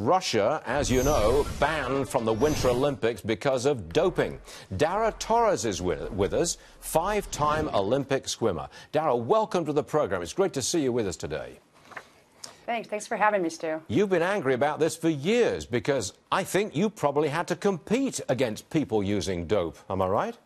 Russia, as you know, banned from the Winter Olympics because of doping. Dana Torres is with us, five-time Olympic swimmer. Dara, welcome to the program. It's great to see you with us today. Thanks for having me, Stu. You've been angry about this for years because I think you probably had to compete against people using dope. Am I right?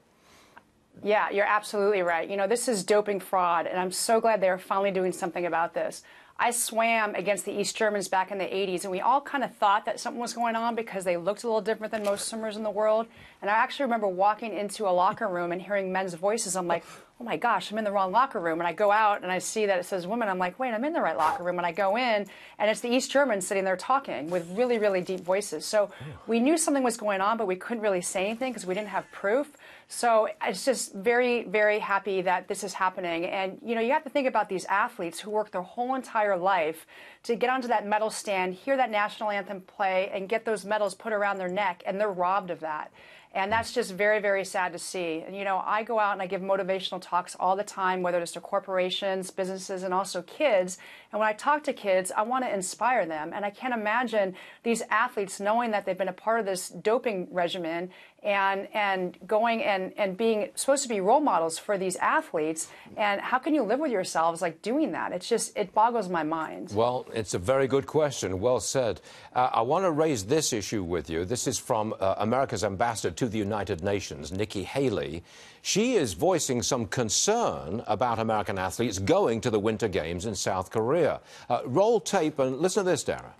Yeah, you're absolutely right. You know, this is doping fraud, and I'm so glad they're finally doing something about this. I swam against the East Germans back in the 80s, and we all kind of thought that something was going on because they looked a little different than most swimmers in the world. And I actually remember walking into a locker room and hearing men's voices. I'm like, oh my gosh, I'm in the wrong locker room. And I go out and I see that it says women. I'm like, wait, I'm in the right locker room. And I go in, and it's the East Germans sitting there talking with really, really deep voices. So we knew something was going on, but we couldn't really say anything because we didn't have proof. So it's just very, very happy that this is happening. And, you know, you have to think about these athletes who work their whole entire life to get onto that medal stand, hear that national anthem play, and get those medals put around their neck, and they're robbed of that. And that's just very, very sad to see. And, you know, I go out and I give motivational talks all the time, whether it's to corporations, businesses, and also kids. And when I talk to kids, I want to inspire them. And I can't imagine these athletes knowing that they've been a part of this doping regimen and going and being supposed to be role models for these athletes. And how can you live with yourselves like doing that? It's just, it boggles my mind. Well, it's a very good question. Well said. I want to raise this issue with you. This is from America's ambassador to the United Nations, Nikki Haley. She is voicing some concern about American athletes going to the Winter Games in South Korea. Roll tape and listen to this, Dara.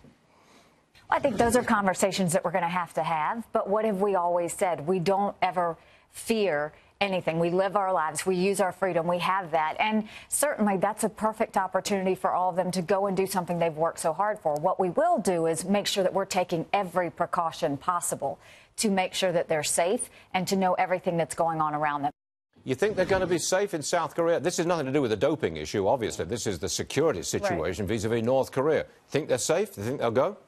I think those are conversations that we're going to have. But what have we always said? We don't ever fear anything. We live our lives. We use our freedom. We have that. And certainly that's a perfect opportunity for all of them to go and do something they've worked so hard for. What we will do is make sure that we're taking every precaution possible to make sure that they're safe and to know everything that's going on around them. You think they're going to be safe in South Korea? This has nothing to do with the doping issue, obviously. This is the security situation vis-a-vis North Korea. Think they're safe? Do you think they'll go?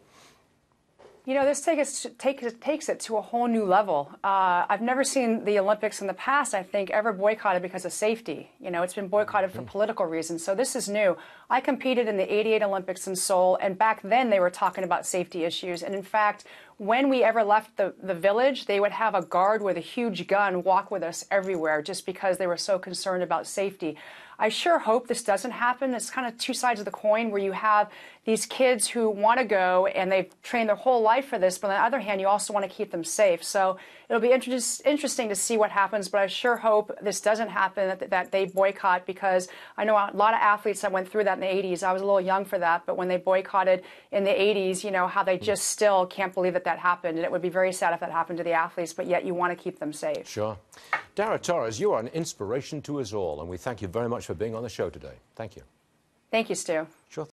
You know, this takes it to a whole new level. I've never seen the Olympics in the past, I think, ever boycotted because of safety. You know, it's been boycotted for political reasons. So this is new. I competed in the '88 Olympics in Seoul, and back then they were talking about safety issues. And in fact, when we ever left the village, they would have a guard with a huge gun walk with us everywhere just because they were so concerned about safety. I sure hope this doesn't happen. It's kind of two sides of the coin where you have these kids who want to go and they've trained their whole life for this, but on the other hand, you also want to keep them safe. So it'll be interesting to see what happens, but I sure hope this doesn't happen, that they boycott, because I know a lot of athletes that went through that in the 80s. I was a little young for that, but when they boycotted in the 80s, you know, how they just still can't believe that that happened. And it would be very sad if that happened to the athletes, but yet you want to keep them safe. Sure. Dana Torres, you are an inspiration to us all, and we thank you very much for being on the show today. Thank you. Thank you, Stu. Sure.